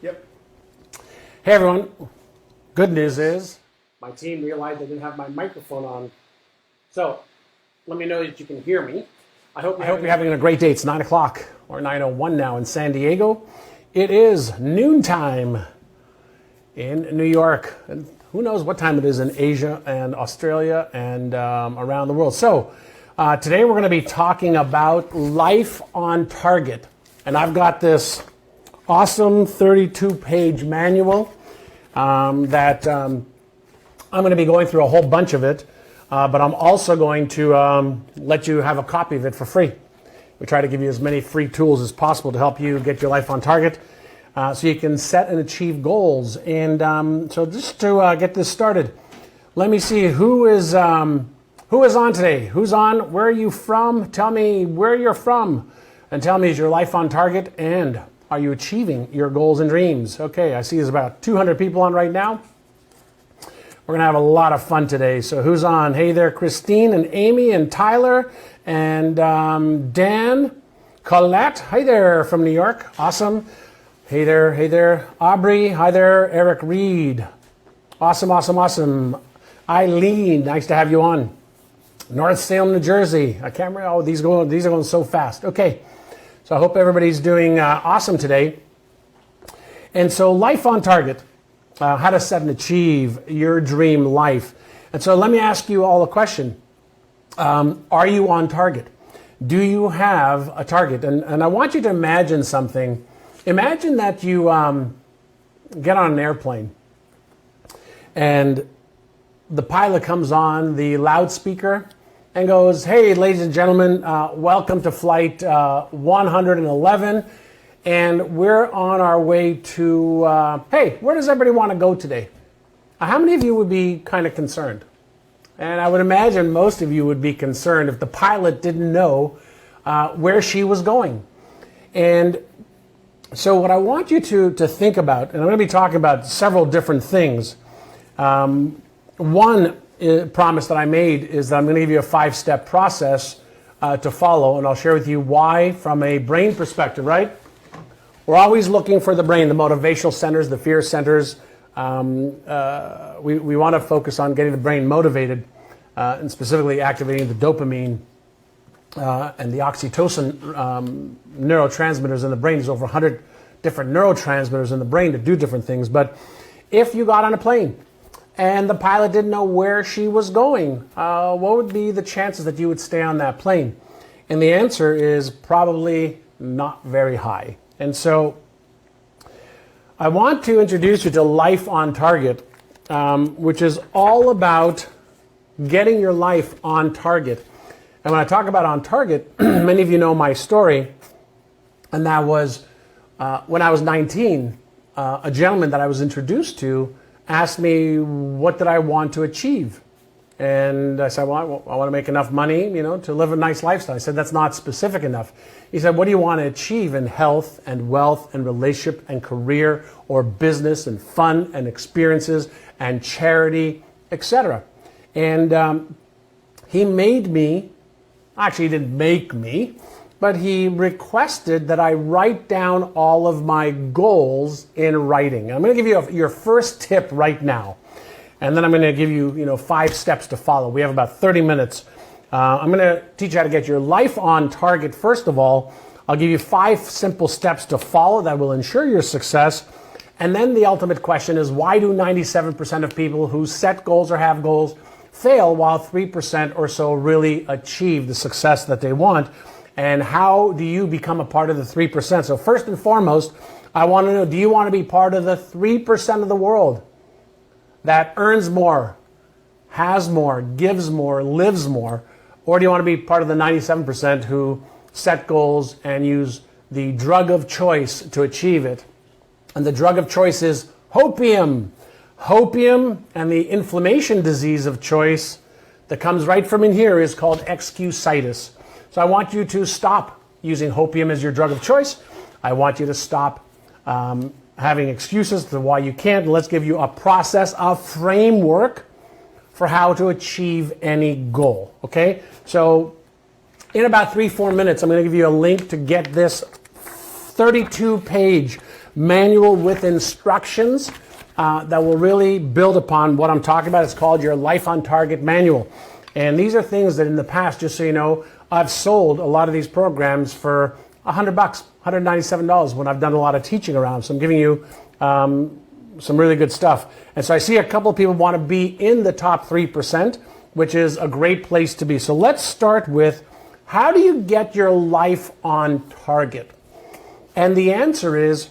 Yep. Hey everyone, good news is my team realized I didn't have my microphone on. So let me know that you can hear me. I hope you're having a great day. It's 9 o'clock or 9:01 now in San Diego. It is noontime in New York. And who knows what time it is in Asia and Australia and around the world. So today we're going to be talking about life on target. And I've got this awesome 32-page manual that I'm going to be going through a whole bunch of it, but I'm also going to let you have a copy of it for free. We try to give you as many free tools as possible to help you get your life on target so you can set and achieve goals. And so just to get this started, let me see who is on today. Who's on? Where are you from? Tell me where you're from and tell me, is your life on target and are you achieving your goals and dreams? Okay, I see there's about 200 people on right now. We're going to have a lot of fun today. So who's on? Hey there, Christine and Amy and Tyler and Dan, Colette. Hi there from New York. Awesome. Hey there, Aubrey. Hi there, Eric Reed. Awesome. Eileen, nice to have you on. North Salem, New Jersey. I can't remember. Oh, these are going so fast. Okay. So I hope everybody's doing awesome today. And so life on target, how to set and achieve your dream life. And so let me ask you all a question. Are you on target? Do you have a target? And I want you to imagine something. Imagine that you get on an airplane and the pilot comes on the loudspeaker and goes, hey, ladies and gentlemen, welcome to flight 111. And we're on our way to, hey, where does everybody want to go today? How many of you would be kind of concerned? And I would imagine most of you would be concerned if the pilot didn't know where she was going. And so what I want you to think about, and I'm going to be talking about several different things. One promise that I made is that I'm going to give you a 5-step process to follow, and I'll share with you why from a brain perspective, right? We're always looking for the brain, the motivational centers, the fear centers. We want to focus on getting the brain motivated and specifically activating the dopamine and the oxytocin neurotransmitters in the brain. There's over 100 different neurotransmitters in the brain to do different things. But if you got on a plane and the pilot didn't know where she was going, what would be the chances that you would stay on that plane? And the answer is probably not very high. And so I want to introduce you to Life on Target, which is all about getting your life on target. And when I talk about on target, many of you know my story, and that was when I was 19, a gentleman that I was introduced to asked me what did I want to achieve. And I said, well, I want to make enough money, to live a nice lifestyle. I said, that's not specific enough. He said, what do you want to achieve in health and wealth and relationship and career or business and fun and experiences and charity, etc.? And he made me, actually he didn't make me, but he requested that I write down all of my goals in writing. I'm going to give you your first tip right now. And then I'm going to give you, 5 steps to follow. We have about 30 minutes. I'm going to teach you how to get your life on target. First of all, I'll give you 5 simple steps to follow that will ensure your success. And then the ultimate question is, why do 97% of people who set goals or have goals fail while 3% or so really achieve the success that they want? And how do you become a part of the 3%? So first and foremost, I want to know, do you want to be part of the 3% of the world that earns more, has more, gives more, lives more? Or do you want to be part of the 97% who set goals and use the drug of choice to achieve it? And the drug of choice is hopium. Hopium, and the inflammation disease of choice that comes right from in here is called excusitis. So I want you to stop using hopium as your drug of choice. I want you to stop having excuses to why you can't. Let's give you a process, a framework for how to achieve any goal. Okay? So in about 3-4 minutes, I'm going to give you a link to get this 32-page manual with instructions that will really build upon what I'm talking about. It's called your Life on Target Manual. And these are things that in the past, just so you know, I've sold a lot of these programs for $100, $197 when I've done a lot of teaching around. So I'm giving you some really good stuff. And so I see a couple of people want to be in the top 3%, which is a great place to be. So let's start with, how do you get your life on target? And the answer is,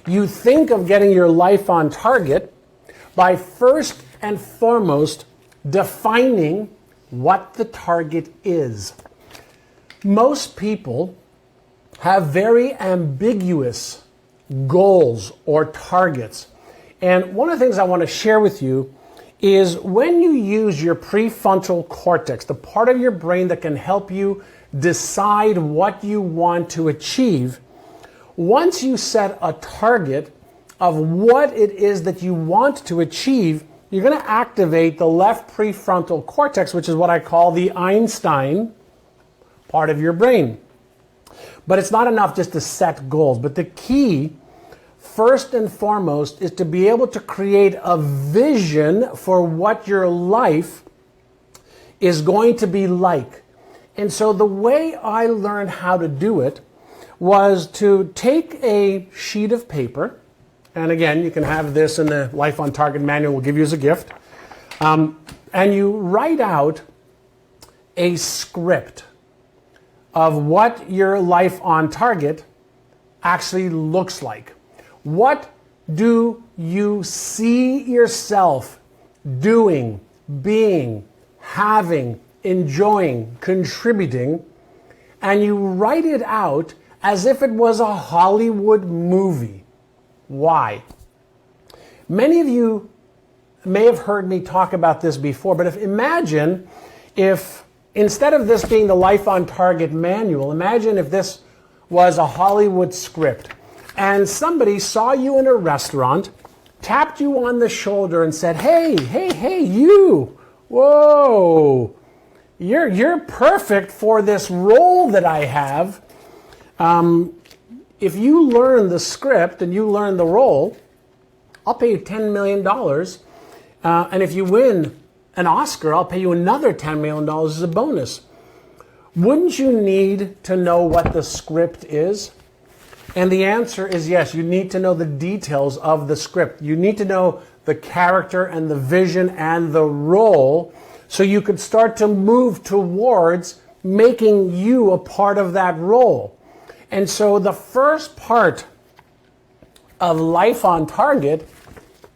you think of getting your life on target by first and foremost defining what the target is. Most people have very ambiguous goals or targets. And one of the things I want to share with you is when you use your prefrontal cortex, the part of your brain that can help you decide what you want to achieve, once you set a target of what it is that you want to achieve, you're going to activate the left prefrontal cortex, which is what I call the Einstein part of your brain. But it's not enough just to set goals. But the key, first and foremost, is to be able to create a vision for what your life is going to be like. And so the way I learned how to do it was to take a sheet of paper, and again, you can have this in the Life on Target manual we'll give you as a gift, and you write out a script of what your life on target actually looks like. What do you see yourself doing, being, having, enjoying, contributing, and you write it out as if it was a Hollywood movie. Why? Many of you may have heard me talk about this before, but imagine if instead of this being the Life on Target manual, imagine if this was a Hollywood script and somebody saw you in a restaurant, tapped you on the shoulder and said, hey, you, whoa, you're perfect for this role that I have. If you learn the script and you learn the role, I'll pay you $10 million. And if you win an Oscar, I'll pay you another $10 million as a bonus. Wouldn't you need to know what the script is? And the answer is yes, you need to know the details of the script. You need to know the character and the vision and the role so you could start to move towards making you a part of that role. And so the first part of Life on Target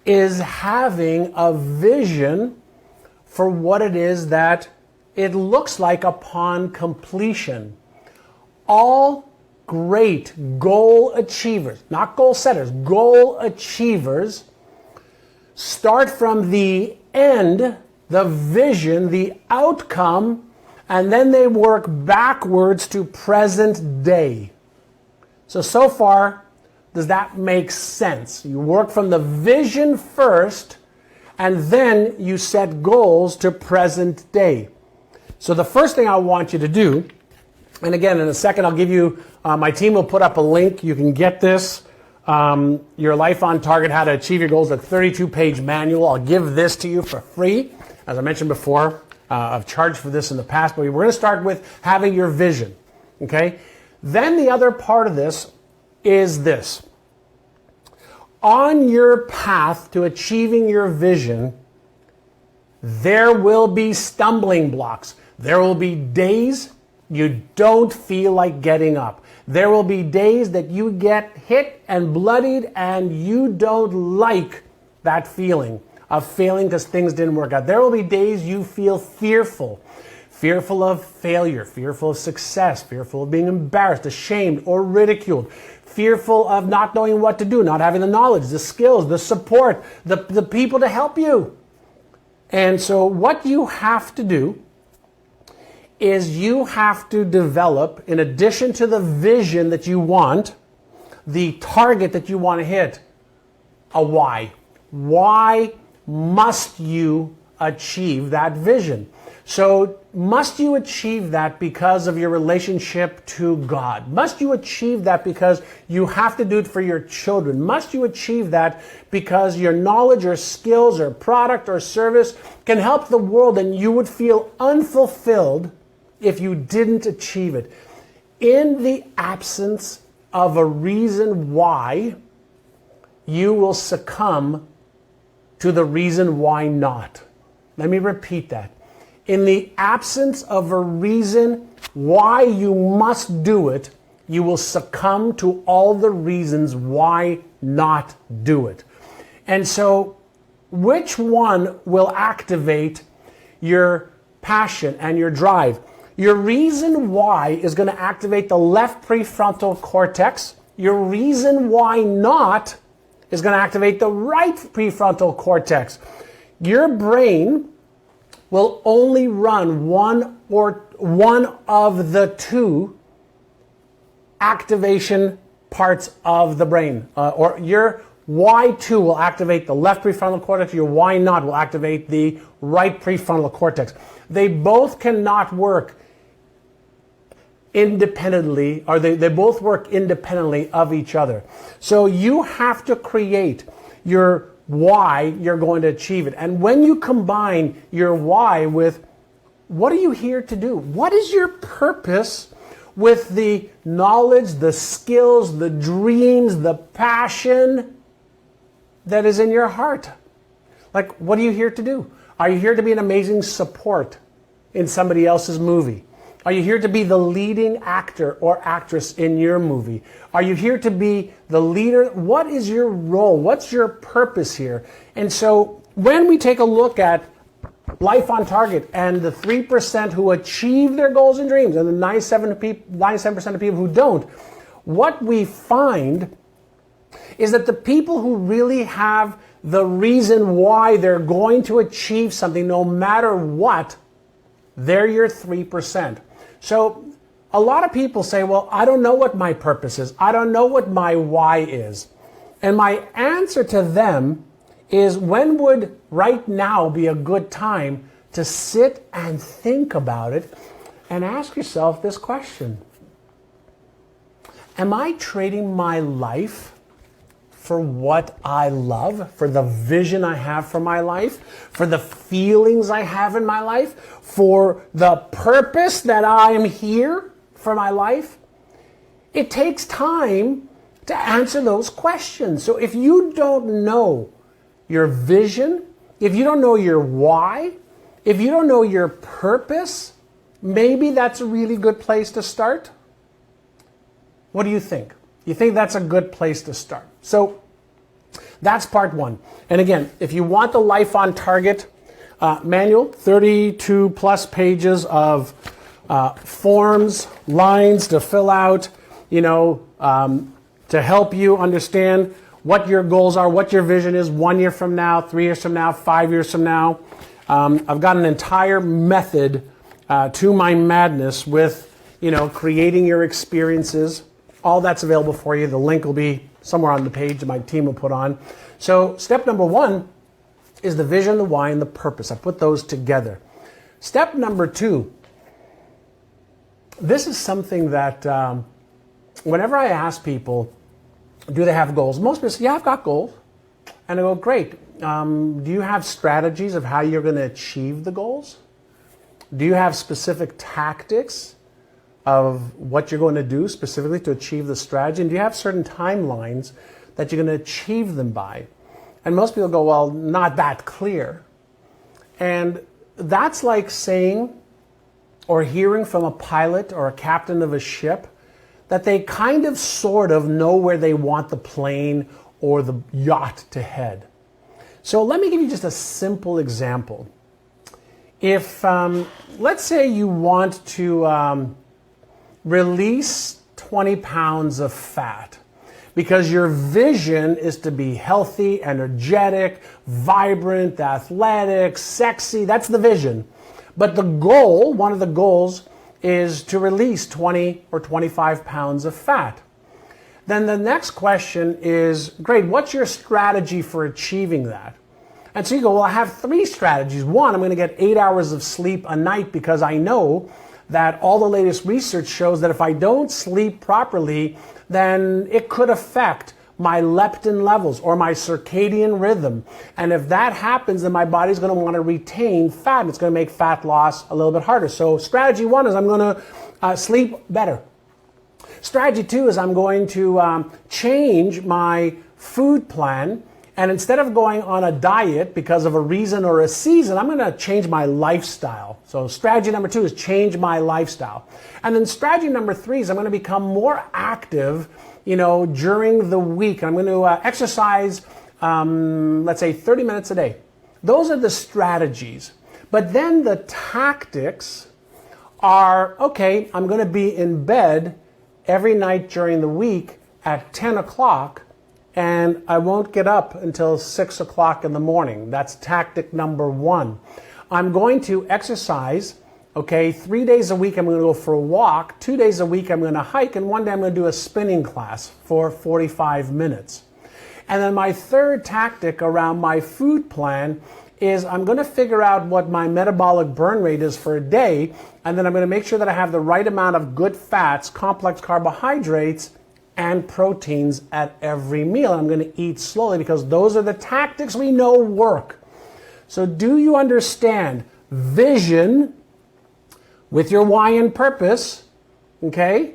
is having a vision for what it is that it looks like upon completion. All great goal achievers, not goal setters, goal achievers start from the end, the vision, the outcome, and then they work backwards to present day. So far, does that make sense? You work from the vision first, and then you set goals to present day. So the first thing I want you to do, and again, in a second, I'll give you, my team will put up a link. You can get this, your Life on Target, How to Achieve Your Goals, a 32-page manual. I'll give this to you for free. As I mentioned before, I've charged for this in the past, but we're going to start with having your vision, okay? Then the other part of this is this. On your path to achieving your vision, there will be stumbling blocks. There will be days you don't feel like getting up. There will be days that you get hit and bloodied and you don't like that feeling of failing because things didn't work out. There will be days you feel fearful. Fearful of failure, fearful of success, fearful of being embarrassed, ashamed, or ridiculed, fearful of not knowing what to do, not having the knowledge, the skills, the support, the people to help you. And so what you have to do is you have to develop, in addition to the vision that you want, the target that you want to hit, a why. Why must you achieve that vision? So must you achieve that because of your relationship to God? Must you achieve that because you have to do it for your children? Must you achieve that because your knowledge or skills or product or service can help the world and you would feel unfulfilled if you didn't achieve it? In the absence of a reason why, you will succumb to the reason why not. Let me repeat that. In the absence of a reason why you must do it, you will succumb to all the reasons why not do it. And so, which one will activate your passion and your drive? Your reason why is going to activate the left prefrontal cortex. Your reason why not is going to activate the right prefrontal cortex. Your brain will only run one of the two activation parts of the brain. Or your Y2 will activate the left prefrontal cortex, your Y not will activate the right prefrontal cortex. They both cannot work independently, or they both work independently of each other. So you have to create your why you're going to achieve it. And when you combine your why with what are you here to do? What is your purpose with the knowledge, the skills, the dreams, the passion that is in your heart? Like, what are you here to do? Are you here to be an amazing support in somebody else's movie? Are you here to be the leading actor or actress in your movie? Are you here to be the leader? What is your role? What's your purpose here? And so when we take a look at Life on Target and the 3% who achieve their goals and dreams and the 97% of people who don't, what we find is that the people who really have the reason why they're going to achieve something no matter what, they're your 3%. So a lot of people say, well, I don't know what my purpose is. I don't know what my why is. And my answer to them is, when would right now be a good time to sit and think about it and ask yourself this question? Am I trading my life for what I love, for the vision I have for my life, for the feelings I have in my life, for the purpose that I am here for my life? It takes time to answer those questions. So if you don't know your vision, if you don't know your why, if you don't know your purpose, maybe that's a really good place to start. What do you think? You think that's a good place to start? So that's part one. And again, if you want the Life on Target manual, 32 plus pages of forms, lines to fill out, to help you understand what your goals are, what your vision is 1 year from now, 3 years from now, 5 years from now. I've got an entire method to my madness with, creating your experiences. All that's available for you. The link will be somewhere on the page that my team will put on. So step number one is the vision, the why, and the purpose. I put those together. Step number two, this is something that whenever I ask people, do they have goals? Most people say, yeah, I've got goals. And I go, great. Do you have strategies of how you're going to achieve the goals? Do you have specific tactics of what you're going to do specifically to achieve the strategy? And do you have certain timelines that you're going to achieve them by? And most people go, well, not that clear. And that's like saying or hearing from a pilot or a captain of a ship that they kind of sort of know where they want the plane or the yacht to head. So let me give you just a simple example. If, let's say you want to release 20 pounds of fat because your vision is to be healthy, energetic, vibrant, athletic, sexy. That's the vision. But the goal, one of the goals, is to release 20 or 25 pounds of fat. Then the next question is, great, what's your strategy for achieving that? And so you go, well, I have 3 strategies. One, I'm going to get 8 hours of sleep a night because I know that all the latest research shows that if I don't sleep properly, then it could affect my leptin levels or my circadian rhythm. And if that happens, then my body's going to want to retain fat. It's going to make fat loss a little bit harder. So strategy 1 is I'm going to sleep better. Strategy 2 is I'm going to change my food plan. And instead of going on a diet because of a reason or a season, I'm going to change my lifestyle. So strategy number 2 is change my lifestyle. And then strategy number 3 is I'm going to become more active, during the week. I'm going to exercise, let's say 30 minutes a day. Those are the strategies. But then the tactics are, okay, I'm going to be in bed every night during the week at 10 o'clock. And I won't get up until 6 o'clock in the morning. That's tactic number 1. I'm going to exercise, 3 days a week I'm going to go for a walk, 2 days a week I'm going to hike, and 1 day I'm going to do a spinning class for 45 minutes. And then my third tactic around my food plan is I'm going to figure out what my metabolic burn rate is for a day, and then I'm going to make sure that I have the right amount of good fats, complex carbohydrates, and proteins at every meal. I'm going to eat slowly because those are the tactics we know work. So do you understand vision with your why and purpose, okay?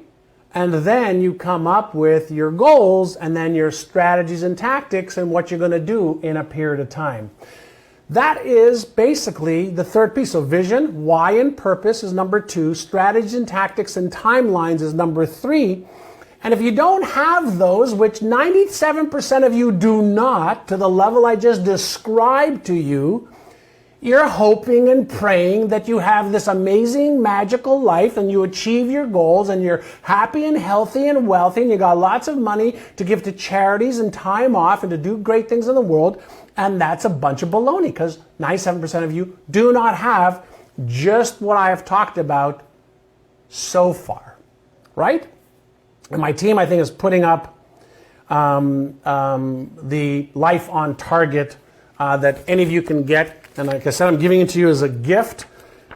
And then you come up with your goals and then your strategies and tactics and what you're going to do in a period of time. That is basically the third piece. So vision, why and purpose is number 2. Strategies and tactics and timelines is number 3. And if you don't have those, which 97% of you do not, to the level I just described to you, you're hoping and praying that you have this amazing, magical life and you achieve your goals and you're happy and healthy and wealthy and you got lots of money to give to charities and time off and to do great things in the world. And that's a bunch of baloney because 97% of you do not have just what I have talked about so far, right? And my team, I think, is putting up the Life on Target that any of you can get. And like I said, I'm giving it to you as a gift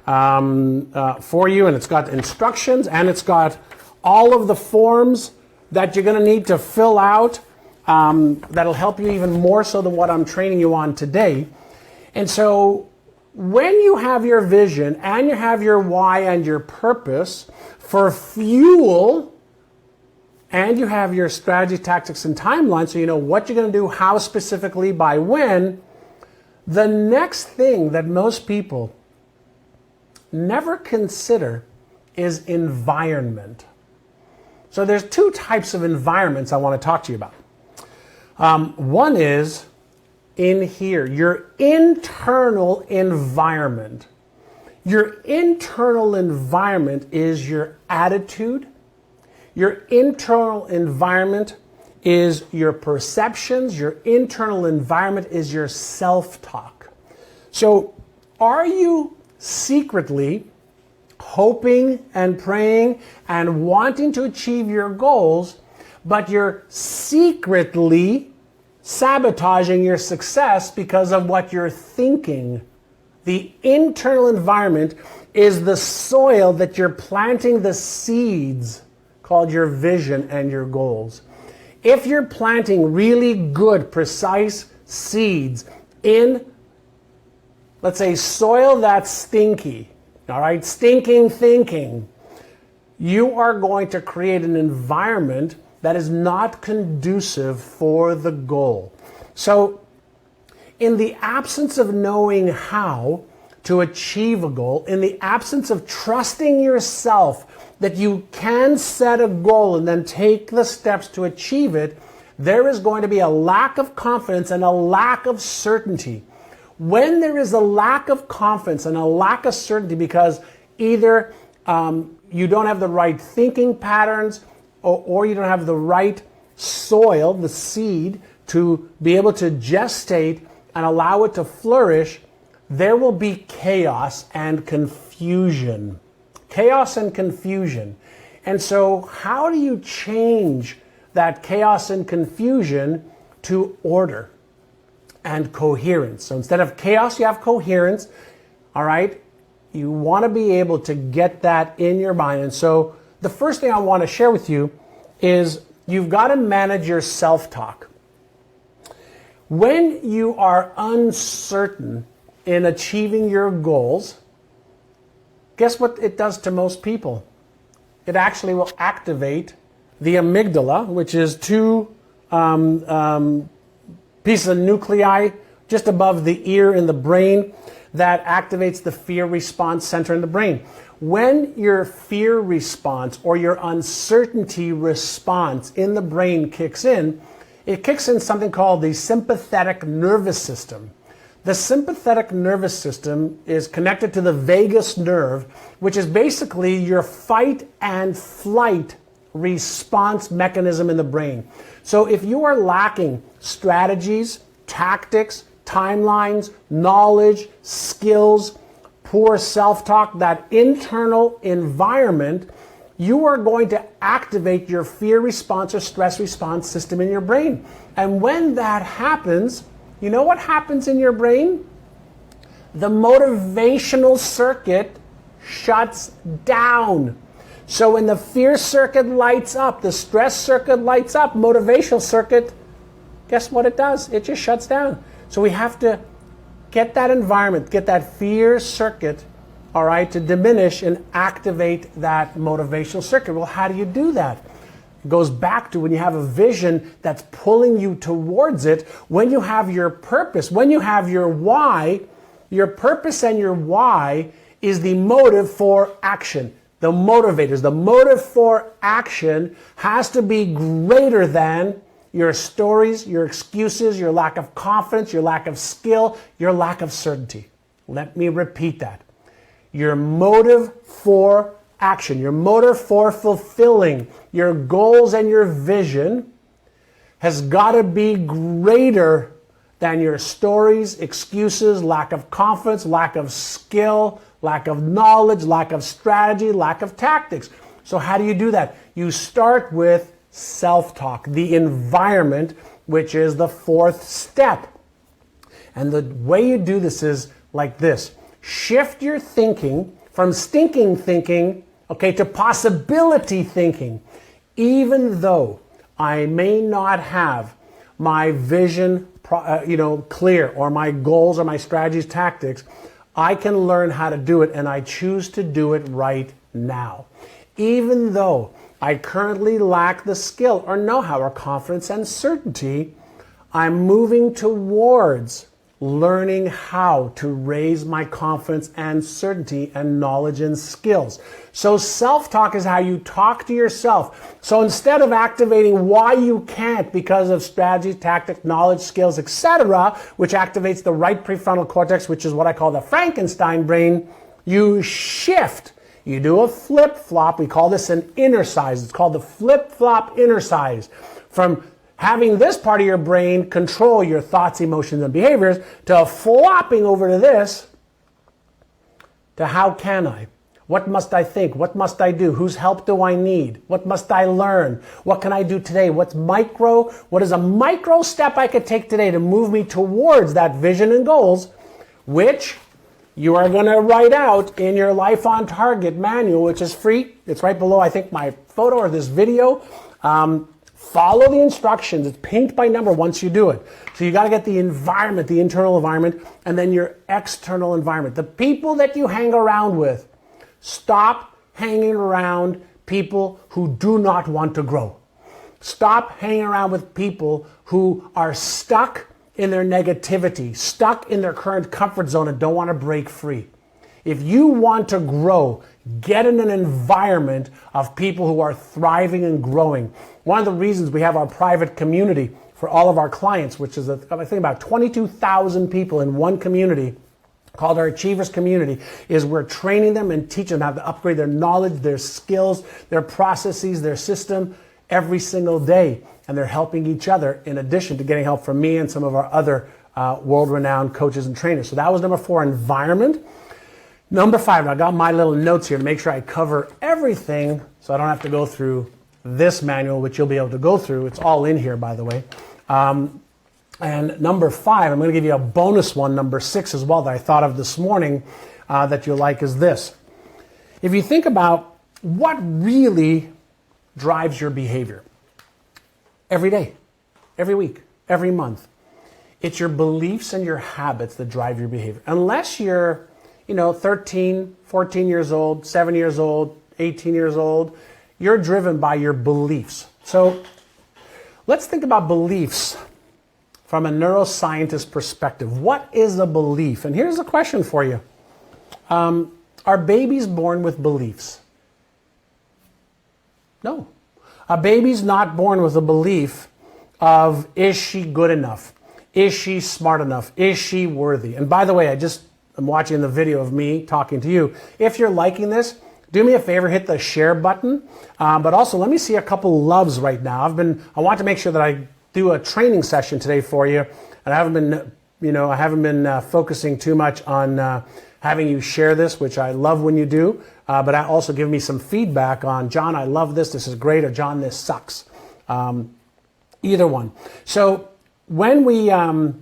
for you. And it's got instructions and it's got all of the forms that you're going to need to fill out that'll help you even more so than what I'm training you on today. And so when you have your vision and you have your why and your purpose for fuel, and you have your strategy, tactics, and timeline, so you know what you're going to do, how specifically, by when, the next thing that most people never consider is environment. So there's 2 types of environments I want to talk to you about. One is in here, your internal environment. Your internal environment is your attitude. Your internal environment is your perceptions. Your internal environment is your self-talk. So are you secretly hoping and praying and wanting to achieve your goals, but you're secretly sabotaging your success because of what you're thinking? The internal environment is the soil that you're planting the seeds called your vision and your goals. If you're planting really good, precise seeds in, let's say, soil that's stinky, all right, stinking thinking, you are going to create an environment that is not conducive for the goal. So, in the absence of knowing how to achieve a goal, in the absence of trusting yourself that you can set a goal and then take the steps to achieve it, there is going to be a lack of confidence and a lack of certainty. When there is a lack of confidence and a lack of certainty because either you don't have the right thinking patterns or you don't have the right soil, the seed, to be able to gestate and allow it to flourish, there will be chaos and confusion. Chaos and confusion. And so how do you change that chaos and confusion to order and coherence. So instead of chaos, you have coherence. All right? You want to be able to get that in your mind. And so the first thing I want to share with you is you've got to manage your self-talk. When you are uncertain in achieving your goals, guess what it does to most people? It actually will activate the amygdala, which is two pieces of nuclei just above the ear in the brain that activates the fear response center in the brain. When your fear response or your uncertainty response in the brain kicks in, it kicks in something called the sympathetic nervous system. The sympathetic nervous system is connected to the vagus nerve, which is basically your fight and flight response mechanism in the brain. So if you are lacking strategies, tactics, timelines, knowledge, skills, poor self-talk, that internal environment, you are going to activate your fear response or stress response system in your brain. And when that happens, you know what happens in your brain? The motivational circuit shuts down. So when the fear circuit lights up, the stress circuit lights up, motivational circuit, guess what it does? It just shuts down. So we have to get that environment, get that fear circuit, all right, to diminish and activate that motivational circuit. Well, how do you do that? It goes back to when you have a vision that's pulling you towards it, when you have your purpose, when you have your why. Your purpose and your why is the motive for action. The motivators, the motive for action has to be greater than your stories, your excuses, your lack of confidence, your lack of skill, your lack of certainty. Let me repeat that. Your motive for action, your motive for fulfilling your goals and your vision has got to be greater than your stories, excuses, lack of confidence, lack of skill, lack of knowledge, lack of strategy, lack of tactics. So how do you do that? You start with self-talk, the environment, which is the fourth step. And the way you do this is like this. Shift your thinking from stinking thinking, okay, to possibility thinking. Even though I may not have my vision clear, or my goals or my strategies, tactics, I can learn how to do it, and I choose to do it right now. Even though I currently lack the skill or know-how or confidence and certainty, I'm moving towards learning how to raise my confidence and certainty and knowledge and skills. So self-talk is how you talk to yourself. So instead of activating why you can't because of strategy, tactic, knowledge, skills, etc., which activates the right prefrontal cortex, which is what I call the Frankenstein brain, you shift. You do a flip-flop. We call this an inner size. It's called the flip-flop inner size. From having this part of your brain control your thoughts, emotions, and behaviors to flopping over to this, to how can I? What must I think? What must I do? Whose help do I need? What must I learn? What can I do today? What is a micro step I could take today to move me towards that vision and goals, which you are going to write out in your Life on Target manual, which is free. It's right below, I think, my photo or this video. Follow the instructions. It's pinked by number once you do it. So you got to get the environment, the internal environment, and then your external environment. The people that you hang around with. Stop hanging around people who do not want to grow. Stop hanging around with people who are stuck in their negativity, stuck in their current comfort zone and don't want to break free. If you want to grow, get in an environment of people who are thriving and growing. One of the reasons we have our private community for all of our clients, which is, I think, about 22,000 people in one community called our Achievers Community, is we're training them and teaching them how to upgrade their knowledge, their skills, their processes, their system every single day. And they're helping each other in addition to getting help from me and some of our other world-renowned coaches and trainers. So that was number 4, environment. Number 5, and I got my little notes here to make sure I cover everything so I don't have to go through this manual, which you'll be able to go through. It's all in here, by the way. And number 5, I'm going to give you a bonus one, number 6 as well, that I thought of this morning that you'll like, is this. If you think about what really drives your behavior every day, every week, every month, it's your beliefs and your habits that drive your behavior. Unless you're, 13, 14 years old, 7 years old, 18 years old, you're driven by your beliefs. So let's think about beliefs from a neuroscientist perspective. What is a belief? And here's a question for you. Are babies born with beliefs? No. A baby's not born with a belief of, is she good enough? Is she smart enough? Is she worthy? And by the way, I'm watching the video of me talking to you. If you're liking this, do me a favor, hit the share button. But also, let me see a couple loves right now. I want to make sure that I do a training session today for you. And I haven't been focusing too much on having you share this, which I love when you do. But also give me some feedback on, John, I love this. This is great. Or John, this sucks. Either one. So when we're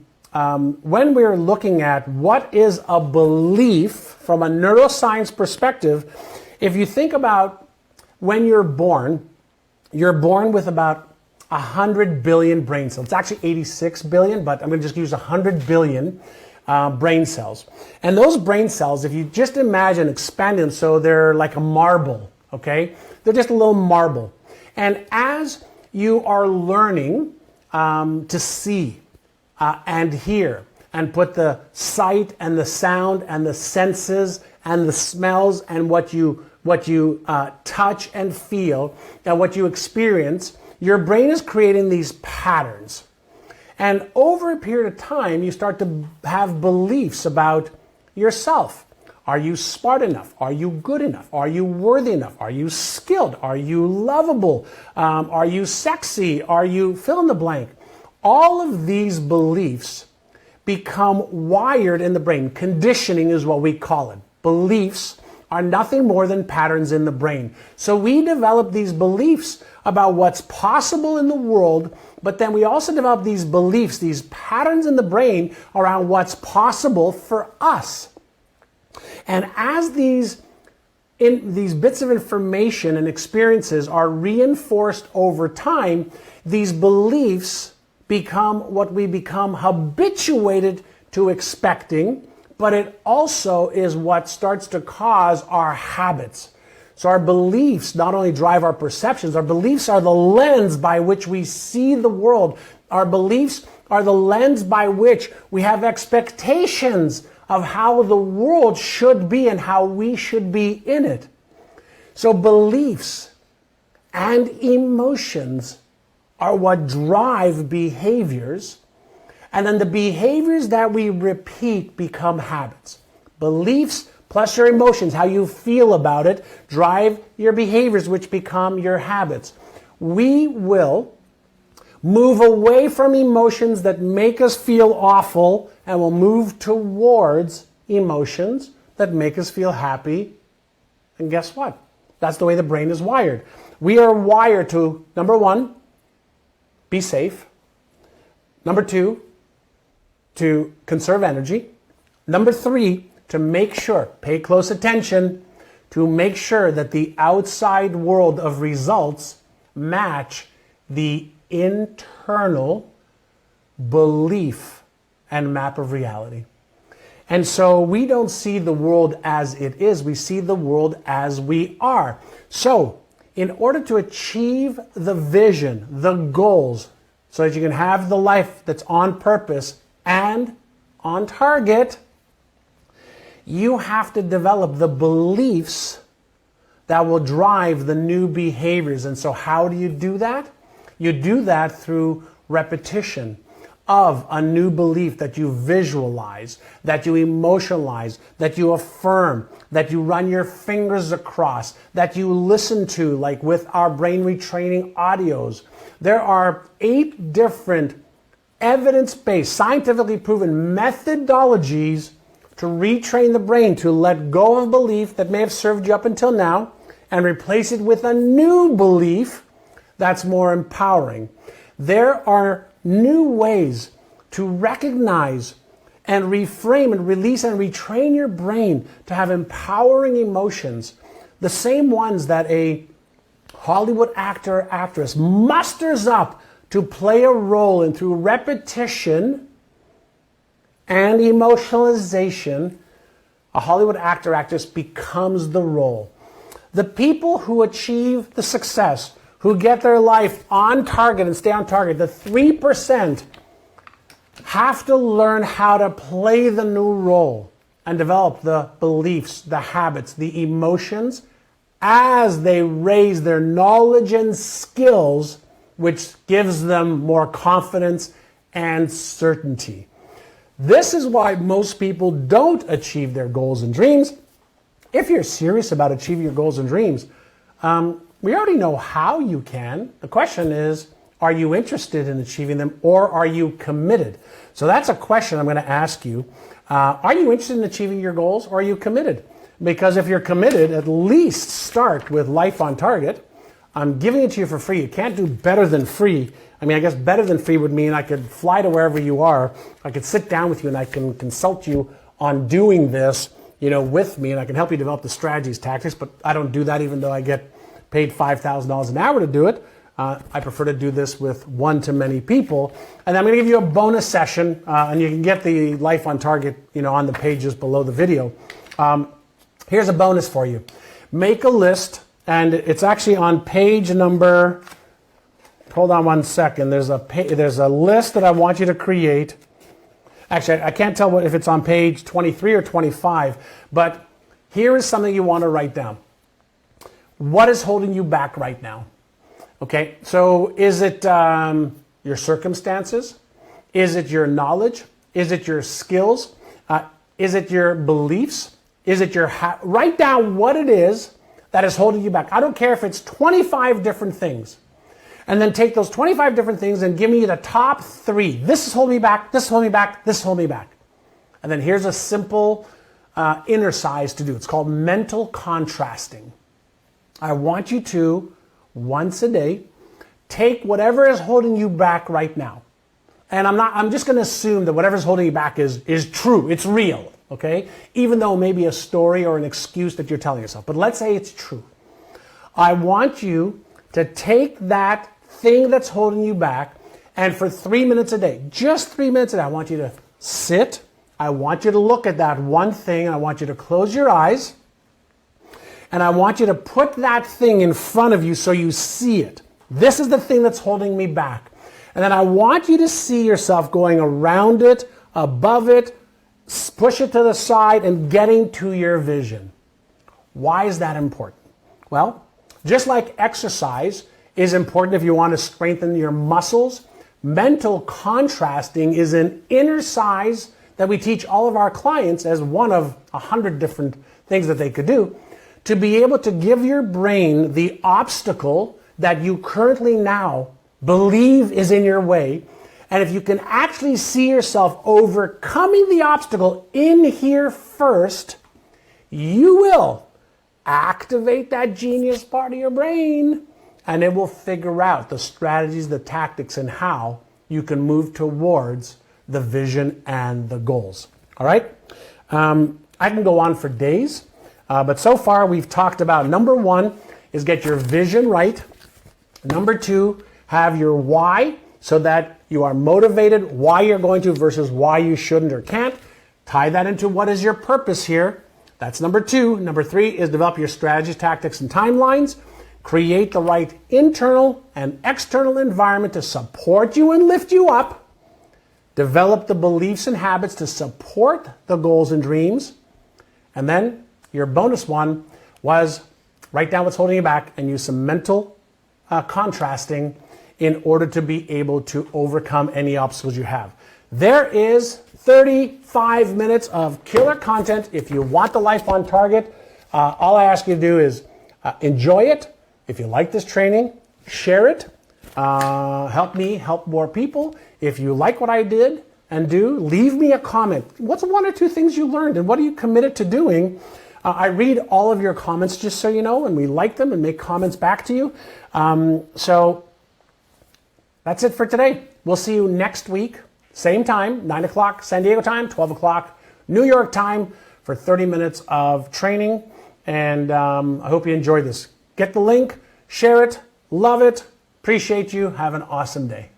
looking at what is a belief from a neuroscience perspective, if you think about when you're born with about 100 billion brain cells. It's actually 86 billion, but I'm going to just use 100 billion brain cells. And those brain cells, if you just imagine expanding them so they're like a marble, okay? They're just a little marble. And as you are learning to see and hear and put the sight and the sound and the senses and the smells and what you touch and feel and what you experience, your brain is creating these patterns. And over a period of time, you start to have beliefs about yourself. Are you smart enough? Are you good enough? Are you worthy enough? Are you skilled? Are you lovable? Are you sexy? Are you fill in the blank? All of these beliefs become wired in the brain. Conditioning is what we call it. Beliefs are nothing more than patterns in the brain. So we develop these beliefs about what's possible in the world, but then we also develop these beliefs, these patterns in the brain around what's possible for us. And as these bits of information and experiences are reinforced over time, these beliefs become what we become habituated to expecting, but it also is what starts to cause our habits. So our beliefs not only drive our perceptions, our beliefs are the lens by which we see the world. Our beliefs are the lens by which we have expectations of how the world should be and how we should be in it. So beliefs and emotions are what drive behaviors, and then the behaviors that we repeat become habits. Beliefs plus your emotions, how you feel about it, drive your behaviors, which become your habits. We will move away from emotions that make us feel awful, and we'll move towards emotions that make us feel happy. And guess what? That's the way the brain is wired. We are wired to, number 1, be safe. Number 2, to conserve energy. Number 3, to make sure, pay close attention, to make sure that the outside world of results match the internal belief and map of reality. And so we don't see the world as it is, we see the world as we are. So, in order to achieve the vision, the goals, so that you can have the life that's on purpose and on target, you have to develop the beliefs that will drive the new behaviors. And so how do you do that? You do that through repetition of a new belief that you visualize, that you emotionalize, that you affirm, that you run your fingers across, that you listen to, like with our brain retraining audios. There are 8 different evidence-based, scientifically proven methodologies to retrain the brain, to let go of belief that may have served you up until now and replace it with a new belief that's more empowering. There are new ways to recognize and reframe and release and retrain your brain to have empowering emotions, the same ones that a Hollywood actor or actress musters up to play a role in through repetition and emotionalization. A Hollywood actor or actress becomes the role. The people who achieve the success, who get their life on target and stay on target, the 3%, have to learn how to play the new role and develop the beliefs, the habits, the emotions as they raise their knowledge and skills, which gives them more confidence and certainty. This is why most people don't achieve their goals and dreams. If you're serious about achieving your goals and dreams, we already know how you can. The question is, are you interested in achieving them, or are you committed? So that's a question I'm going to ask you. Are you interested in achieving your goals, or are you committed? Because if you're committed, at least start with Life on Target. I'm giving it to you for free. You can't do better than free. I mean, I guess better than free would mean I could fly to wherever you are. I could sit down with you and I can consult you on doing this, with me, and I can help you develop the strategies, tactics, but I don't do that even though I get paid $5,000 an hour to do it. I prefer to do this with one-to-many people. And I'm going to give you a bonus session, and you can get the Life on Target, on the pages below the video. Here's a bonus for you. Make a list, and it's actually on page number, hold on one second. There's a list that I want you to create. Actually, I can't tell if it's on page 23 or 25, but here is something you want to write down. What is holding you back right now? Okay, so is it your circumstances? Is it your knowledge? Is it your skills? Is it your beliefs? Is it your write down what it is that is holding you back. I don't care if it's 25 different things. And then take those 25 different things and give me the top 3. This is holding me back, this is holding me back, this is holding me back. And then here's a simple exercise to do. It's called mental contrasting. I want you to, once a day, take whatever is holding you back right now. And I'm just going to assume that whatever's holding you back is true. It's real, okay? Even though it may be a story or an excuse that you're telling yourself. But let's say it's true. I want you to take that thing that's holding you back, and for 3 minutes a day, just 3 minutes a day, I want you to sit. I want you to look at that one thing, and I want you to close your eyes. And I want you to put that thing in front of you so you see it. This is the thing that's holding me back. And then I want you to see yourself going around it, above it, push it to the side, and getting to your vision. Why is that important? Well, just like exercise is important if you want to strengthen your muscles, mental contrasting is an exercise that we teach all of our clients as one of 100 different things that they could do to be able to give your brain the obstacle that you currently now believe is in your way. And if you can actually see yourself overcoming the obstacle in here first, you will activate that genius part of your brain, and it will figure out the strategies, the tactics, and how you can move towards the vision and the goals. All right? I can go on for days, but so far we've talked about number 1 is get your vision right. Number 2, have your why so that you are motivated, why you're going to versus why you shouldn't or can't. Tie that into what is your purpose here. That's number 2. Number 3 is develop your strategies, tactics, and timelines. Create the right internal and external environment to support you and lift you up. Develop the beliefs and habits to support the goals and dreams. And then your bonus one was write down what's holding you back and use some mental contrasting in order to be able to overcome any obstacles you have. There is 35 minutes of killer content. If you want the Life on Target, all I ask you to do is enjoy it. If you like this training, share it. Help me help more people. If you like what I did and do, leave me a comment. What's 1 or 2 things you learned and what are you committed to doing? I read all of your comments just so you know, and we like them and make comments back to you. So that's it for today. We'll see you next week, Same time, 9 o'clock San Diego time, 12 o'clock New York time for 30 minutes of training. And I hope you enjoy this. Get the link, share it, love it, appreciate you. Have an awesome day.